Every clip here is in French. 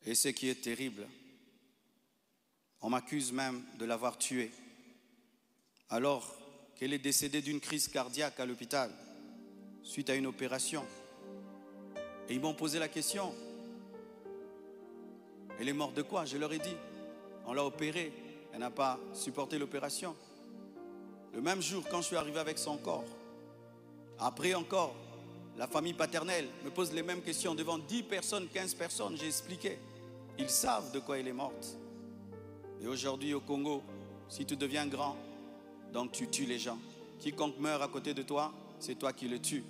Et ce qui est terrible, on m'accuse même de l'avoir tuée, alors qu'elle est décédée d'une crise cardiaque à l'hôpital, suite à une opération. Et ils m'ont posé la question, elle est morte de quoi? Je leur ai dit, on l'a opérée, elle n'a pas supporté l'opération. Le même jour, quand je suis arrivé avec son corps, après encore, la famille paternelle me pose les mêmes questions devant 10 personnes, 15 personnes, j'ai expliqué. Ils savent de quoi elle est morte. Et aujourd'hui au Congo, si tu deviens grand, donc tu tues les gens. Quiconque meurt à côté de toi, c'est toi qui le tues.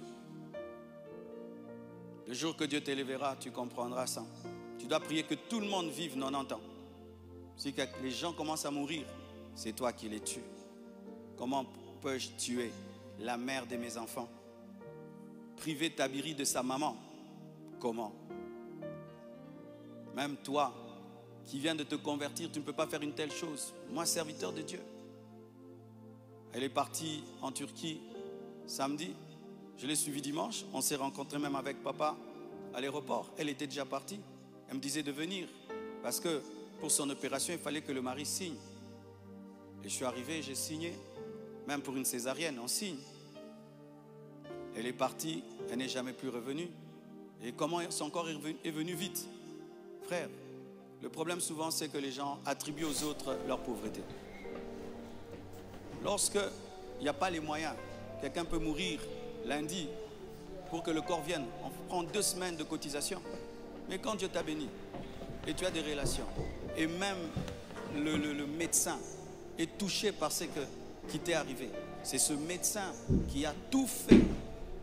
Le jour que Dieu t'élèvera, tu comprendras ça. Tu dois prier que tout le monde vive 90 ans. Si les gens commencent à mourir, c'est toi qui les tues. Comment peux-je tuer la mère de mes enfants? Priver Tabiri de sa maman? Comment? Même toi, qui viens de te convertir, tu ne peux pas faire une telle chose. Moi, serviteur de Dieu. Elle est partie en Turquie samedi. Je l'ai suivie dimanche. On s'est rencontrés même avec papa à l'aéroport. Elle était déjà partie. Elle me disait de venir parce que pour son opération, il fallait que le mari signe. Et je suis arrivé, j'ai signé. Même pour une césarienne, on signe. Elle est partie, elle n'est jamais plus revenue. Et comment son corps est venu vite? Frère, le problème souvent, c'est que les gens attribuent aux autres leur pauvreté. Lorsqu'il n'y a pas les moyens, quelqu'un peut mourir lundi pour que le corps vienne. On prend 2 semaines de cotisation. Mais quand Dieu t'a béni et tu as des relations, et même le médecin est touché par ce qui t'est arrivé, c'est ce médecin qui a tout fait.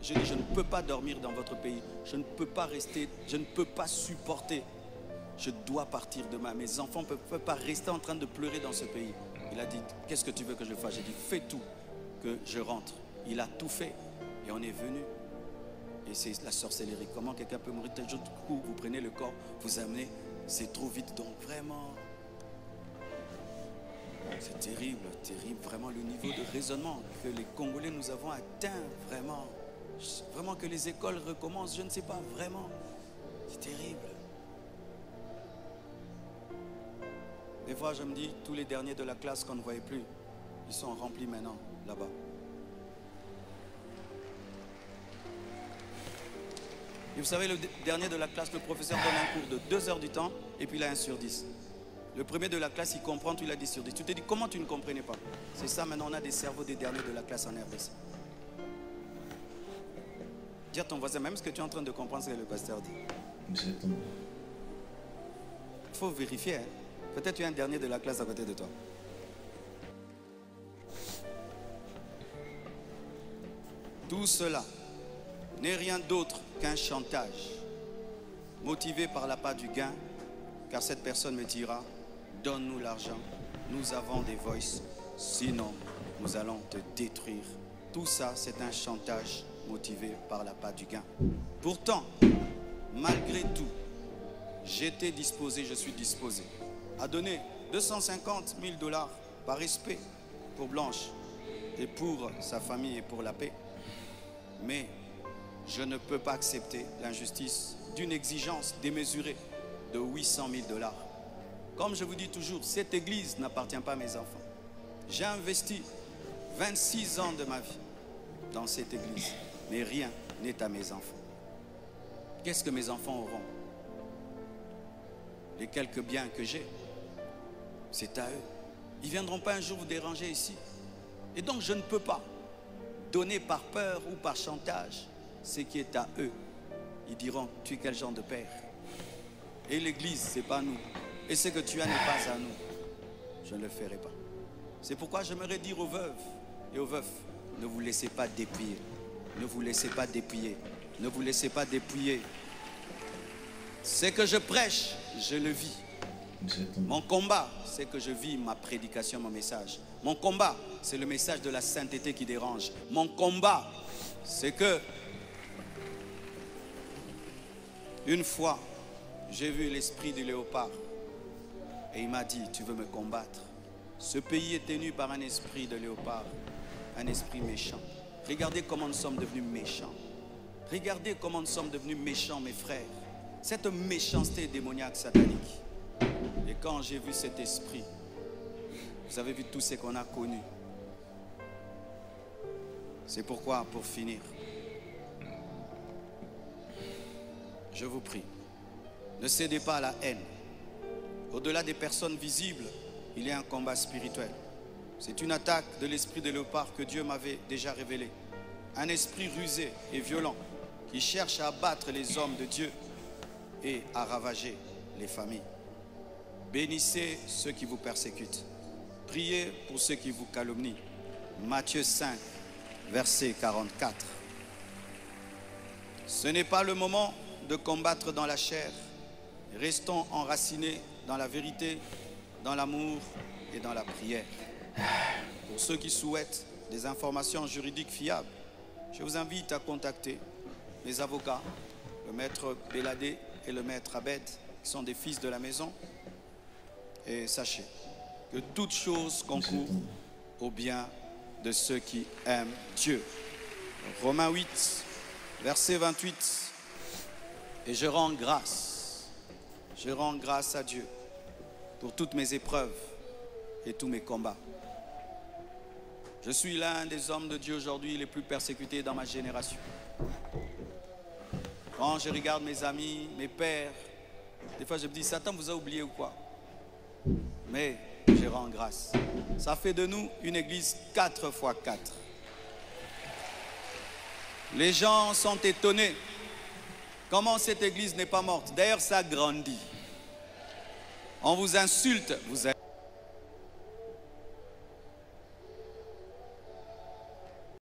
Je dis, je ne peux pas dormir dans votre pays. Je ne peux pas rester, je ne peux pas supporter. Je dois partir demain. Mes enfants ne peuvent pas rester en train de pleurer dans ce pays. Il a dit, qu'est-ce que tu veux que je fasse? J'ai dit, fais tout, que je rentre. Il a tout fait et on est venu. Et c'est la sorcellerie. Comment quelqu'un peut mourir tel jour? Du coup, vous prenez le corps, vous amenez, c'est trop vite. Donc vraiment, c'est terrible, terrible. Vraiment le niveau de raisonnement que les Congolais nous avons atteint. Vraiment, vraiment que les écoles recommencent. Je ne sais pas, vraiment, c'est terrible. Des fois, je me dis, tous les derniers de la classe qu'on ne voyait plus, ils sont remplis maintenant, là-bas. Et vous savez, le dernier de la classe, le professeur donne un cours de 2 heures du temps, et puis il a 1 sur 10. Le premier de la classe, il comprend, tu l'as 10 sur 10. Tu te dis, comment tu ne comprenais pas? C'est ça, maintenant, on a des cerveaux des derniers de la classe en RDC. Dis à ton voisin, même ce que tu es en train de comprendre, ce que le pasteur dit. Il faut vérifier, hein. Peut-être tu es un dernier de la classe à côté de toi. Tout cela n'est rien d'autre qu'un chantage motivé par l'appât du gain, car cette personne me dira, donne-nous l'argent, nous avons des voices, sinon nous allons te détruire. Tout ça, c'est un chantage motivé par l'appât du gain. Pourtant, malgré tout, j'étais disposé, je suis disposé à donner 250 000 $ par respect pour Blanche et pour sa famille et pour la paix. Mais je ne peux pas accepter l'injustice d'une exigence démesurée de 800 000 $. Comme je vous dis toujours, cette église n'appartient pas à mes enfants. J'ai investi 26 ans de ma vie dans cette église, mais rien n'est à mes enfants. Qu'est-ce que mes enfants auront? Les quelques biens que j'ai, c'est à eux. Ils ne viendront pas un jour vous déranger ici. Et donc je ne peux pas donner par peur ou par chantage ce qui est à eux. Ils diront, tu es quel genre de père? Et l'église, ce n'est pas nous. Et ce que tu as n'est pas à nous. Je ne le ferai pas. C'est pourquoi j'aimerais dire aux veuves et aux veufs, ne vous laissez pas dépouiller. Ne vous laissez pas dépouiller. Ne vous laissez pas dépouiller. Ce que je prêche, je le vis. Mon combat, c'est que je vis ma prédication, mon message. Mon combat, c'est le message de la sainteté qui dérange. Mon combat, c'est que une fois, j'ai vu l'esprit du léopard et il m'a dit, tu veux me combattre? Ce pays est tenu par un esprit de léopard, un esprit méchant. Regardez comment nous sommes devenus méchants. Regardez comment nous sommes devenus méchants, mes frères. cette méchanceté démoniaque satanique. Et quand j'ai vu cet esprit, vous avez vu tout ce qu'on a connu. C'est pourquoi, pour finir, je vous prie, ne cédez pas à la haine. Au-delà des personnes visibles, il y a un combat spirituel. C'est une attaque de l'esprit de léopard que Dieu m'avait déjà révélé. Un esprit rusé et violent qui cherche à abattre les hommes de Dieu et à ravager les familles. Bénissez ceux qui vous persécutent. Priez pour ceux qui vous calomnient. Matthieu 5, verset 44. Ce n'est pas le moment de combattre dans la chair. Restons enracinés dans la vérité, dans l'amour et dans la prière. Pour ceux qui souhaitent des informations juridiques fiables, je vous invite à contacter mes avocats, le maître Béladé et le maître Abed, qui sont des fils de la maison. Et sachez que toute chose concourt au bien de ceux qui aiment Dieu. Romains 8, verset 28. Et je rends grâce à Dieu pour toutes mes épreuves et tous mes combats. Je suis l'un des hommes de Dieu aujourd'hui les plus persécutés dans ma génération. Quand je regarde mes amis, mes pères, des fois je me dis, Satan vous a oublié ou quoi? Mais je rends grâce. Ça fait de nous une église 4 x 4. Les gens sont étonnés. Comment cette église n'est pas morte? D'ailleurs, ça grandit. On vous insulte, vous êtes